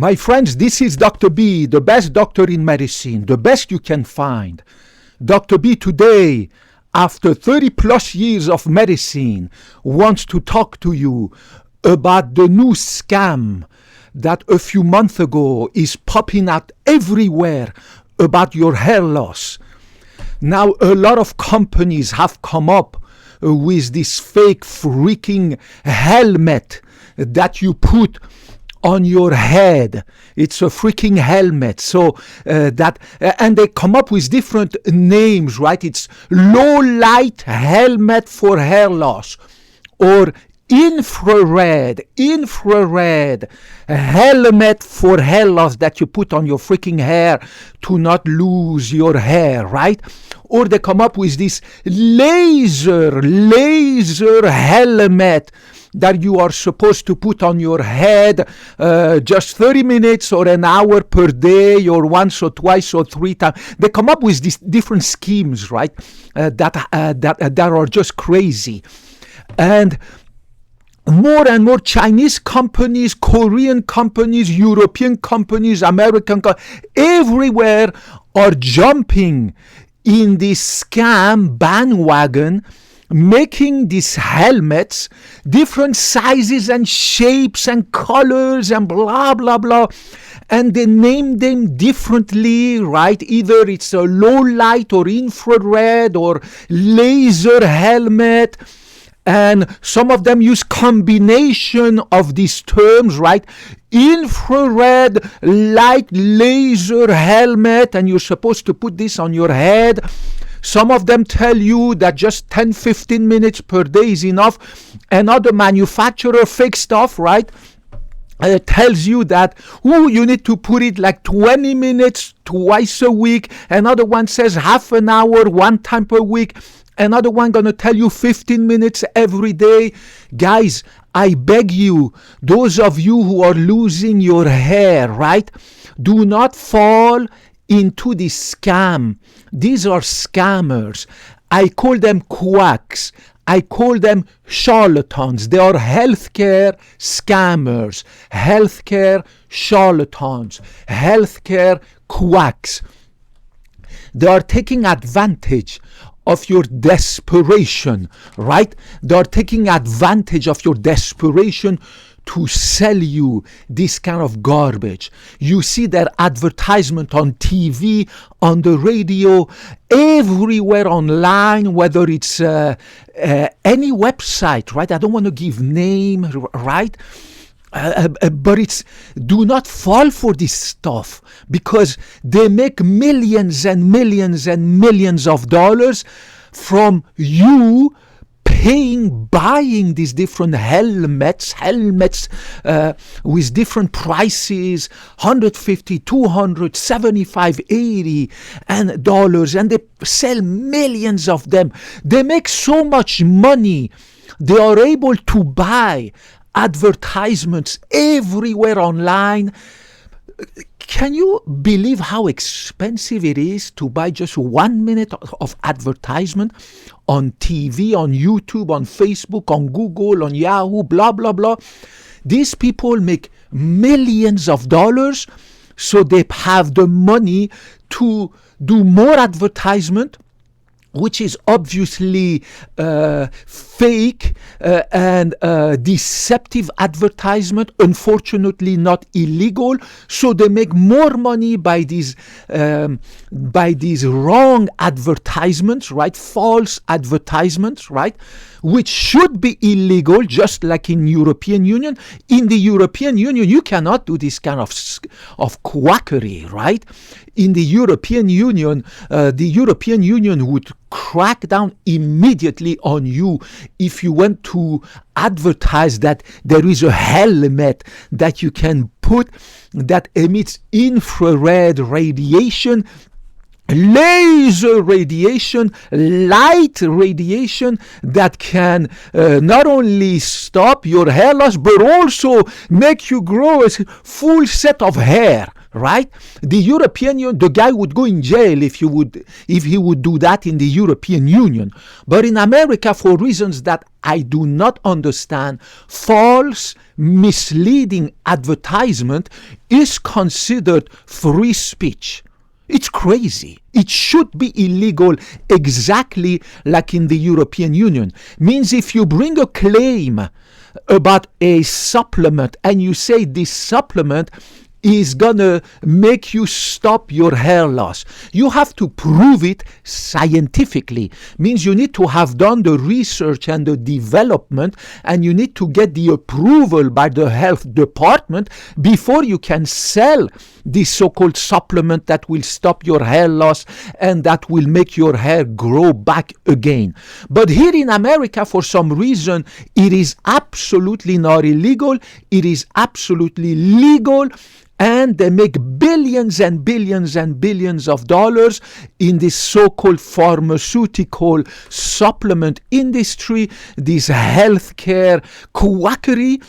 My friends, this is Dr. B, the best doctor in medicine, the best you can find. Dr. B today, after 30 plus years of medicine, wants to talk to you about the new scam that a few months ago is popping out everywhere about your hair loss. Now, a lot of companies have come up with this fake freaking helmet that you put on your head. It's a freaking helmet. So and they come up with different names, right? It's low light helmet for hair loss, or infrared helmet for hair loss that you put on your freaking hair to not lose your hair, right? Or they come up with this laser helmet that you are supposed to put on your head just 30 minutes or an hour per day, or once or twice or three times. They come up with these different schemes, right? That are just crazy. And more Chinese companies, Korean companies, European companies, American companies, everywhere are jumping in this scam bandwagon, making these helmets, different sizes and shapes and colors and blah, blah, blah. And they name them differently, right? Either it's a low light or infrared or laser helmet. And some of them use combination of these terms, right? Infrared light laser helmet, and you're supposed to put this on your head. Some of them tell you that just 10-15 minutes per day is enough. Another manufacturer, fake stuff, right? Tells you that, you need to put it like 20 minutes twice a week. Another one says half an hour, one time per week. Another one gonna tell you 15 minutes every day. Guys, I beg you, those of you who are losing your hair, right? Do not fall into this scam. These are scammers. I call them quacks. I call them charlatans. They are healthcare scammers, healthcare charlatans, healthcare quacks. They are taking advantage of your desperation, right? They are taking advantage of your desperation to sell you this kind of garbage. You see their advertisement on TV, on the radio, everywhere online, whether it's any website, right? I don't want to give name, right? But it's, do not fall for this stuff, because they make millions and millions and millions of dollars from you buying these different helmets with different prices, 150, 200, 75, 80 and dollars, and they sell millions of them. They make so much money, they are able to buy advertisements everywhere online. Can you believe how expensive it is to buy just 1 minute of advertisement on TV, on YouTube, on Facebook, on Google, on Yahoo, blah, blah, blah? These people make millions of dollars, so they have the money to do more advertisement, which is obviously fake and deceptive advertisement, unfortunately not illegal. So they make more money by these wrong advertisements, right? False advertisements, right? Which should be illegal, just like in European Union. In the European Union, you cannot do this kind of quackery, right? In the European Union would crack down immediately on you if you went to advertise that there is a helmet that you can put that emits infrared radiation, laser radiation, light radiation that can not only stop your hair loss but also make you grow a full set of hair. right? The European Union, the guy would go in jail if he would do that in the European Union. But in America, for reasons that I do not understand, false, misleading advertisement is considered free speech. It's crazy. It should be illegal exactly like in the European Union. Means if you bring a claim about a supplement and you say this supplement is gonna make you stop your hair loss, you have to prove it scientifically. Means you need to have done the research and the development, and you need to get the approval by the health department before you can sell this so-called supplement that will stop your hair loss and that will make your hair grow back again. But here in America, for some reason, it is absolutely not illegal. It is absolutely legal. And they make billions and billions and billions of dollars in this so-called pharmaceutical supplement industry, this healthcare quackery.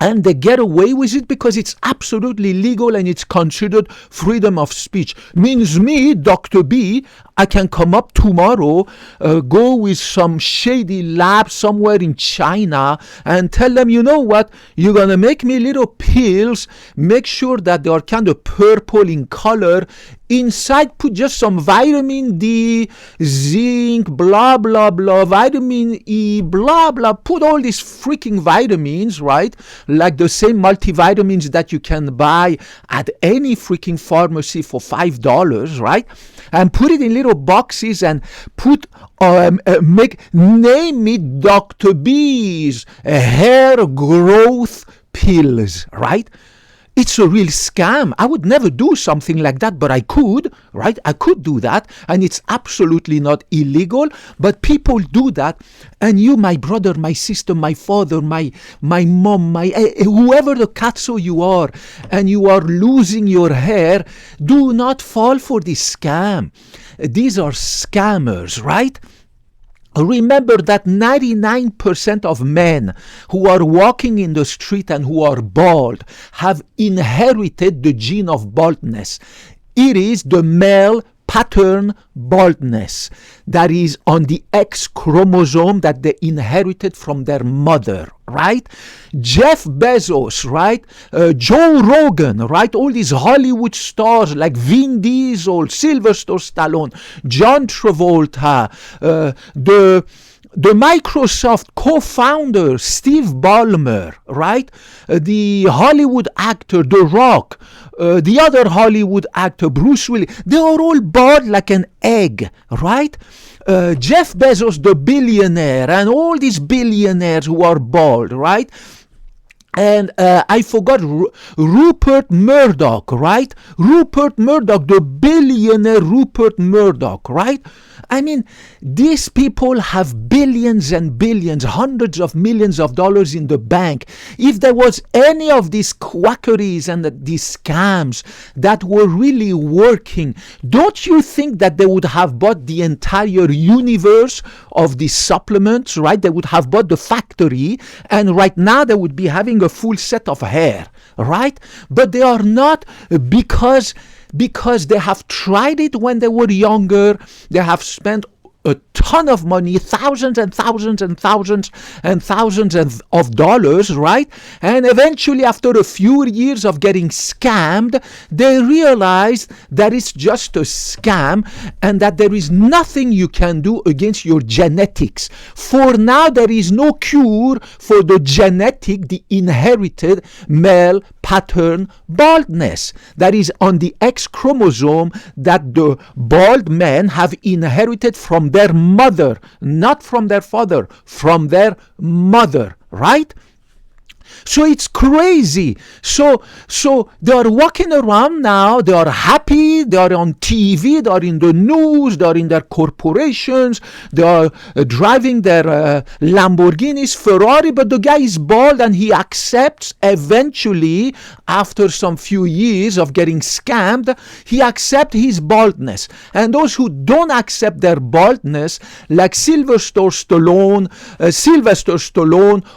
And they get away with it because it's absolutely legal and it's considered freedom of speech. Means me, Dr. B, I can come up tomorrow, go with some shady lab somewhere in China and tell them, you know what, you're going to make me little pills, make sure that they are kind of purple in color. Inside, put just some vitamin D, zinc, blah, blah, blah, vitamin E, blah, blah. Put all these freaking vitamins, right? Like the same multivitamins that you can buy at any freaking pharmacy for $5, right? And put it in little boxes and put, name it Dr. B's hair growth pills, right? It's a real scam. I would never do something like that, but I could, right? I could do that, and it's absolutely not illegal, but people do that. And you, my brother, my sister, my father, my mom, whoever the catso you are, and you are losing your hair, do not fall for this scam. These are scammers, right? Remember that 99% of men who are walking in the street and who are bald have inherited the gene of baldness. It is the male pattern baldness that is on the X chromosome that they inherited from their mother, right? Jeff Bezos, right? Joe Rogan, right? All these Hollywood stars like Vin Diesel, Sylvester Stallone, John Travolta, the Microsoft co-founder Steve Ballmer, right? The Hollywood actor The Rock, the other Hollywood actor Bruce Willis, they are all bald like an egg, right? Jeff Bezos, the billionaire, and all these billionaires who are bald, right? And I forgot Rupert Murdoch, right? Rupert Murdoch, the billionaire Rupert Murdoch, right? I mean, these people have billions and billions, hundreds of millions of dollars in the bank. If there was any of these quackeries and these scams that were really working, don't you think that they would have bought the entire universe of these supplements, right? They would have bought the factory, and right now they would be having a full set of hair, right? But they are not, because they have tried it when they were younger. They have spent a ton of money, thousands and thousands and thousands and thousands of dollars, right? And eventually, after a few years of getting scammed, they realize that it's just a scam and that there is nothing you can do against your genetics. For now, there is no cure for the genetic, the inherited male pattern baldness that is on the X chromosome that the bald men have inherited from their mother, not from their father, from their mother, right? So it's crazy. So they are walking around now, they are happy, they are on TV, they are in the news, they are in their corporations, they are driving their Lamborghinis, Ferrari, but the guy is bald and he accepts eventually, after some few years of getting scammed, he accepts his baldness. And those who don't accept their baldness, like Sylvester Stallone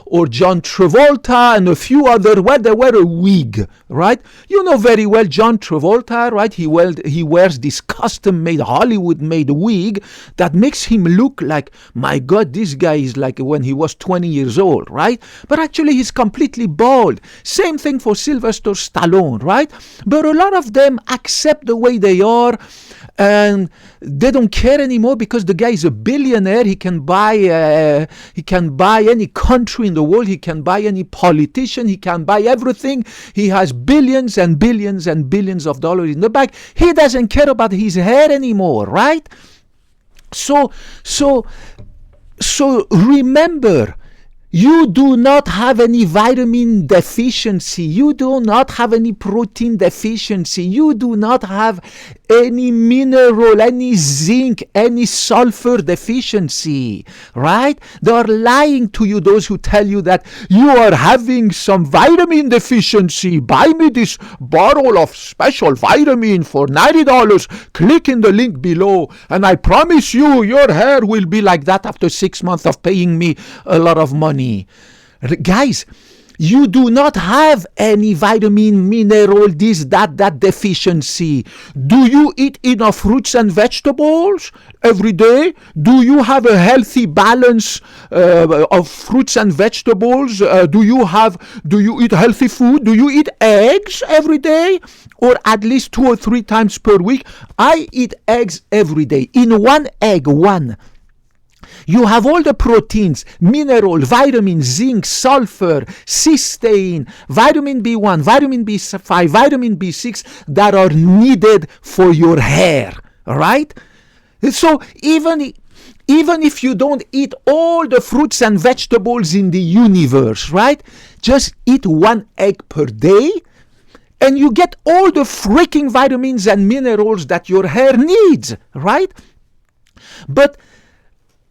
or John Travolta, Travolta and a few other, where they wear a wig, right? You know very well John Travolta, right? He wears this custom-made, Hollywood-made wig that makes him look like, my God, this guy is like when he was 20 years old, right? But actually he's completely bald. Same thing for Sylvester Stallone, right? But a lot of them accept the way they are, and they don't care anymore because the guy is a billionaire. He can buy any country in the world. He can buy any politician. He can buy everything. He has billions and billions and billions of dollars in the bank. He doesn't care about his hair anymore, right? So remember, you do not have any vitamin deficiency. You do not have any protein deficiency. You do not have any mineral, any zinc, any sulfur deficiency, right? They are lying to you, those who tell you that you are having some vitamin deficiency. Buy me this bottle of special vitamin for $90. Click in the link below, and I promise you, your hair will be like that after 6 months of paying me a lot of money. Guys, you do not have any vitamin, mineral, this, that deficiency. Do you eat enough fruits and vegetables every day? Do you have a healthy balance of fruits and vegetables? Do you eat healthy food? Do you eat eggs every day? Or at least 2 or 3 times per week? I eat eggs every day. In one egg, you have all the proteins, mineral, vitamins, zinc, sulfur, cysteine, vitamin B1, vitamin B5, vitamin B6 that are needed for your hair, right? So even if you don't eat all the fruits and vegetables in the universe, right? Just eat 1 egg per day, and you get all the freaking vitamins and minerals that your hair needs, right?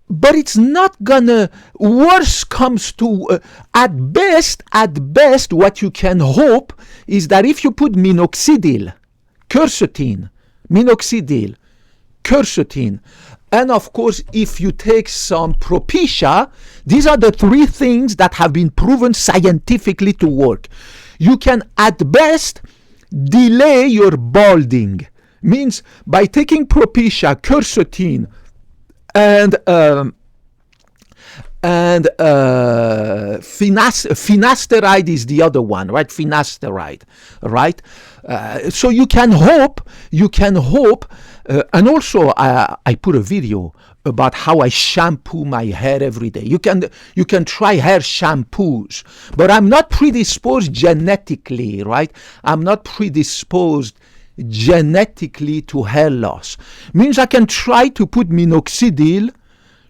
But it's not gonna, worse comes to, at best, what you can hope is that if you put minoxidil, quercetin, and of course, if you take some Propecia, these are the 3 things that have been proven scientifically to work. You can, at best, delay your balding. Means by taking Propecia, quercetin, and finasteride is the other one, right? Finasteride, right? So you can hope, and also I put a video about how I shampoo my hair every day. You can try hair shampoos, but I'm not predisposed genetically, right? I'm not predisposed genetically to hair loss. Means I can try to put minoxidil,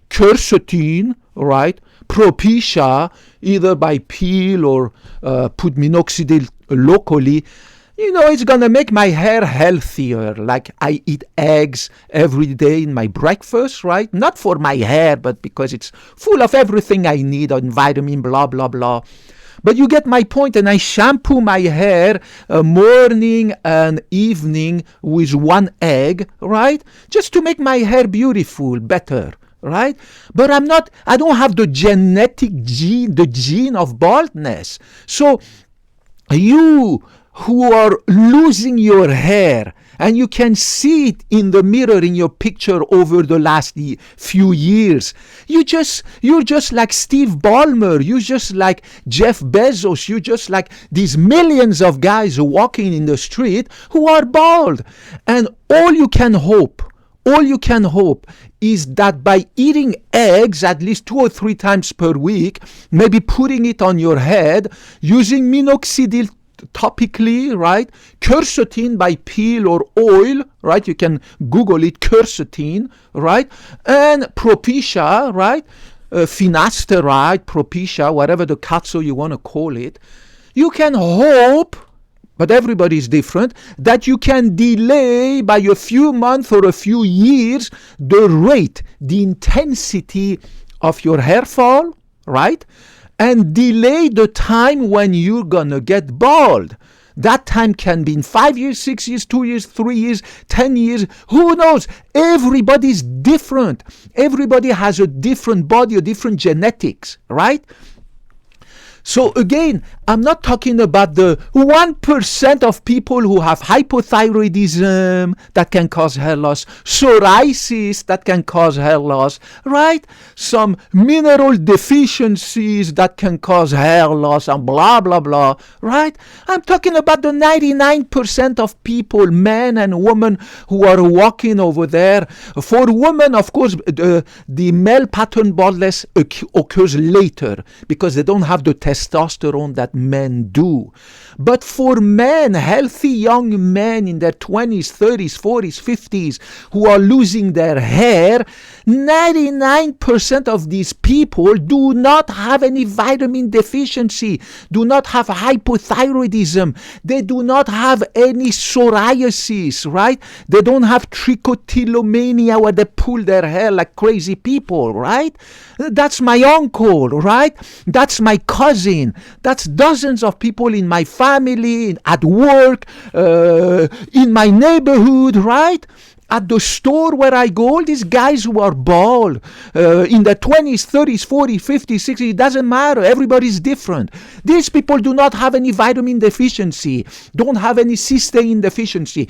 quercetin, right, Propecia, either by peel or put minoxidil locally. You know, it's gonna make my hair healthier. Like I eat eggs every day in my breakfast, right? Not for my hair, but because it's full of everything I need on vitamin, blah, blah, blah. But you get my point, and I shampoo my hair morning and evening with 1 egg, right? Just to make my hair beautiful, better, right? But I don't have the gene of baldness. So you who are losing your hair, and you can see it in the mirror in your picture over the last few years. You're just like Steve Ballmer. You're just like Jeff Bezos. You're just like these millions of guys walking in the street who are bald. And all you can hope is that by eating eggs at least 2 or 3 times per week, maybe putting it on your head, using minoxidil topically, right? Quercetin by peel or oil, right? You can Google it, quercetin, right? And Propecia, right? Finasteride, Propecia, whatever the cazzo you want to call it. You can hope, but everybody's different, that you can delay by a few months or a few years the rate, the intensity of your hair fall, right? And delay the time when you're gonna get bald. That time can be in 5 years, 6 years, 2 years, 3 years, 10 years. Who knows? Everybody's different. Everybody has a different body, a different genetics, right? So again, I'm not talking about the 1% of people who have hypothyroidism that can cause hair loss, psoriasis that can cause hair loss, right? Some mineral deficiencies that can cause hair loss and blah, blah, blah, right? I'm talking about the 99% of people, men and women, who are walking over there. For women, of course, the male pattern baldness occurs later because they don't have the testosterone that men do. But for men, healthy young men in their 20s, 30s, 40s, 50s, who are losing their hair, 99% of these people do not have any vitamin deficiency, do not have hypothyroidism, they do not have any psoriasis, right? They don't have trichotillomania where they pull their hair like crazy people, right? That's my uncle, right? That's my cousin. That's dozens of people in my family, at work, in my neighborhood, right? At the store where I go, all these guys who are bald, in their 20s, 30s, 40s, 50s, 60s, it doesn't matter. Everybody's different. These people do not have any vitamin deficiency, don't have any cysteine deficiency,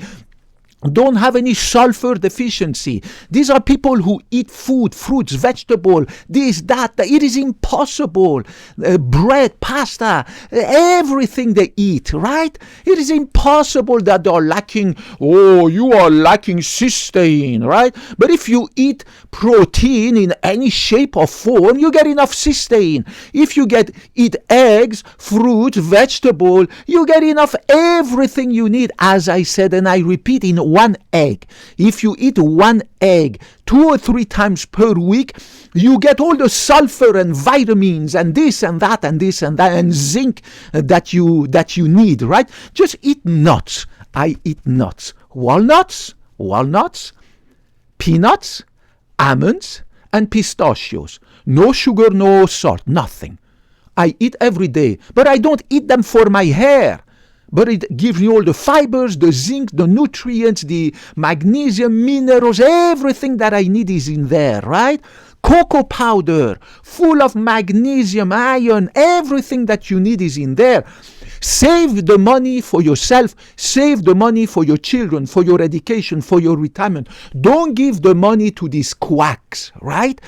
don't have any sulfur deficiency. These are people who eat food, fruits, vegetable, this, that. It is impossible. Bread, pasta, everything they eat, right? It is impossible that they are lacking, you are lacking cysteine, right? But if you eat protein in any shape or form, you get enough cysteine. If you eat eggs, fruit, vegetable, you get enough everything you need, as I said, and I repeat, in one egg. If you eat one egg 2 or 3 times per week, you get all the sulfur and vitamins and this and that and this and that and zinc that you need, right? Just eat nuts. I eat nuts. Walnuts, peanuts, almonds, and pistachios. No sugar, no salt, nothing. I eat every day, but I don't eat them for my hair. But it gives me all the fibers, the zinc, the nutrients, the magnesium, minerals, everything that I need is in there, right? Cocoa powder, full of magnesium, iron, everything that you need is in there. Save the money for yourself, save the money for your children, for your education, for your retirement. Don't give the money to these quacks, right?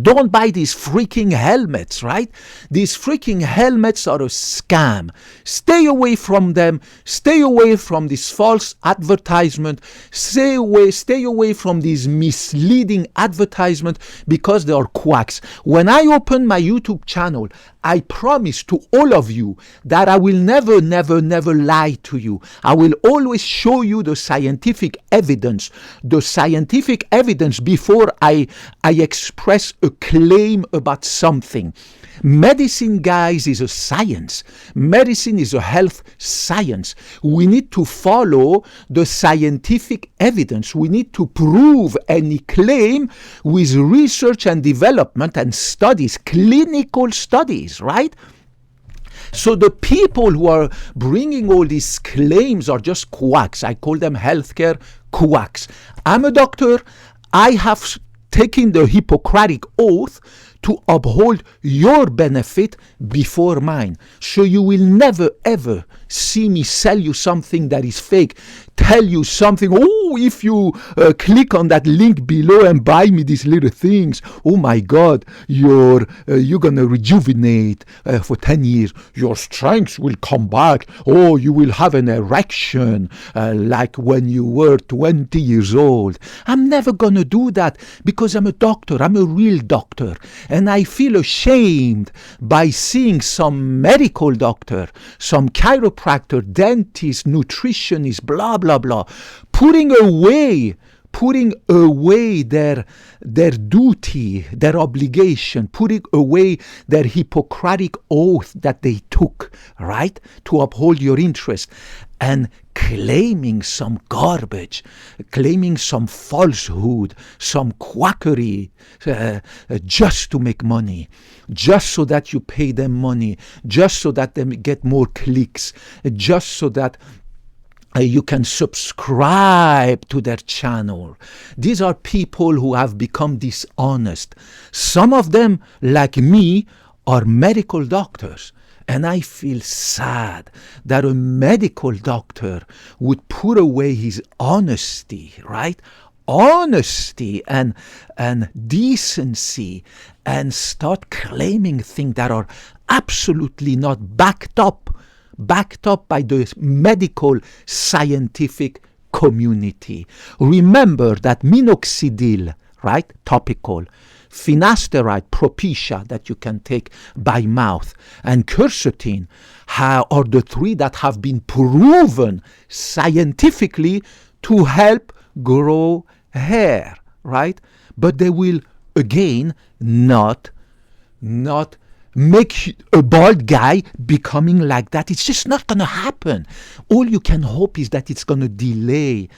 Don't buy these freaking helmets, right? These freaking helmets are a scam. Stay away from them. Stay away from this false advertisement. Stay away from these misleading advertisement because they are quacks. When I open my YouTube channel, I promise to all of you that I will never lie to you. I will always show you the scientific evidence before I express a claim about something. Medicine, guys, is a science. Medicine is a health science. We need to follow the scientific evidence. We need to prove any claim with research and development and studies, clinical studies, right? So the people who are bringing all these claims are just quacks. I call them healthcare quacks. I'm a doctor. I have taken the Hippocratic oath to uphold your benefit before mine. So you will never ever see me sell you something that is fake, tell you something, if you click on that link below and buy me these little things, oh my God, you're gonna rejuvenate for 10 years, your strength will come back, you will have an erection like when you were 20 years old. I'm never gonna do that because I'm a doctor, I'm a real doctor, and I feel ashamed by seeing some medical doctor, some chiropractor, dentist, nutritionist, blah blah blah, putting away their duty, their obligation, putting away their Hippocratic oath that they took, right, to uphold your interest, and claiming some garbage, claiming some falsehood, some quackery, just to make money, just so that you pay them money, just so that they get more clicks, just so that you can subscribe to their channel. These are people who have become dishonest. Some of them, like me, are medical doctors. And I feel sad that a medical doctor would put away his honesty, right? Honesty and decency, and start claiming things that are absolutely not backed up by the medical scientific community. Remember that minoxidil, right, topical, finasteride, Propecia, that you can take by mouth, and quercetin are the three that have been proven scientifically to help grow hair, right? But they will again not make a bald guy becoming like that. It's just not going to happen. All you can hope is that it's going to delay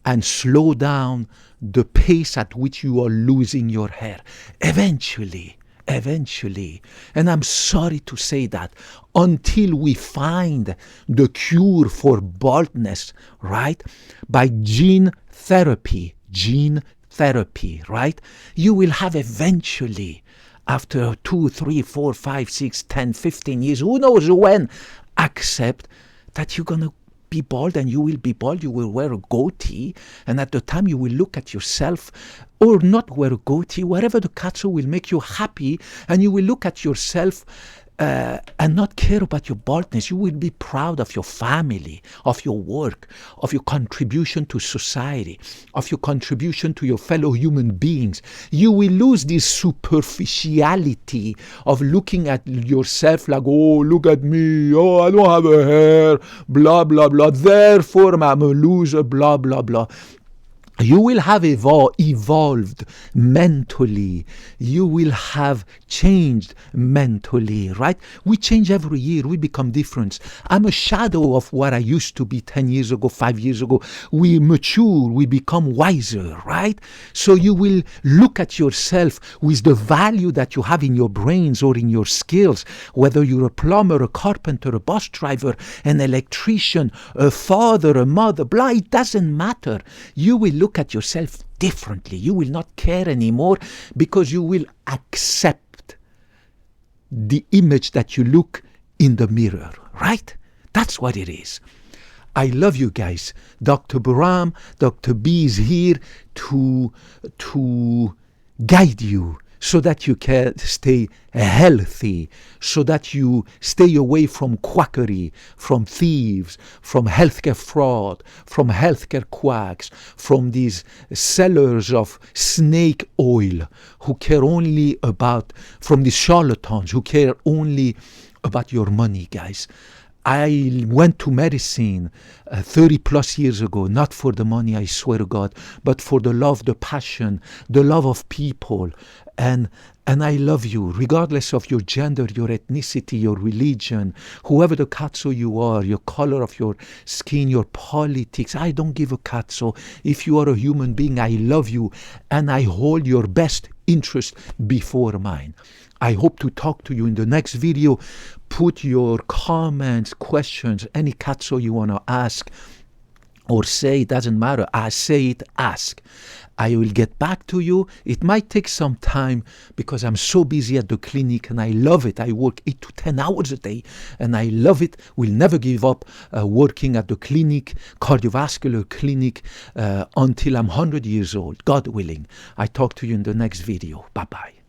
and slow down the pace at which you are losing your hair. Eventually. And I'm sorry to say that, until we find the cure for baldness, right, by gene therapy, right, you will have eventually, after 2, 3, 4, 5, 6, 10, 15 years, who knows when, accept that you're going to be bald, and you will be bald. You will wear a goatee, and at the time you will look at yourself, or not wear a goatee, whatever the katsu will make you happy, and you will look at yourself and not care about your baldness. You will be proud of your family, of your work, of your contribution to society, of your contribution to your fellow human beings. You will lose this superficiality of looking at yourself like, oh, look at me, oh, I don't have a hair, blah, blah, blah, therefore I'm a loser, blah, blah, blah. You will have evolved mentally. You will have changed mentally, right? We change every year. We become different. I'm a shadow of what I used to be 10 years ago, 5 years ago. We mature. We become wiser, right? So you will look at yourself with the value that you have in your brains or in your skills, whether you're a plumber, a carpenter, a bus driver, an electrician, a father, a mother, blah, it doesn't matter. You will look at yourself differently. You will not care anymore, because you will accept the image that you look in the mirror, right? That's what it is. I love you guys. Dr. Baram, Dr. B is here to guide you, so that you can stay healthy, so that you stay away from quackery, from thieves, from healthcare fraud, from healthcare quacks, from these sellers of snake oil who care only about, from these charlatans who care only about your money, guys. I went to medicine 30 plus years ago, not for the money, I swear to God, but for the love, the passion, the love of people. And I love you, regardless of your gender, your ethnicity, your religion, whoever the katsu you are, your color of your skin, your politics. I don't give a katsu. If you are a human being, I love you, and I hold your best interest before mine. I hope to talk to you in the next video. Put your comments, questions, any katsu you want to ask or say, it doesn't matter. I say it, ask. I will get back to you. It might take some time because I'm so busy at the clinic, and I love it. I work 8 to 10 hours a day, and I love it. We'll never give up working at the clinic, cardiovascular clinic, until I'm 100 years old, God willing. I talk to you in the next video. Bye-bye.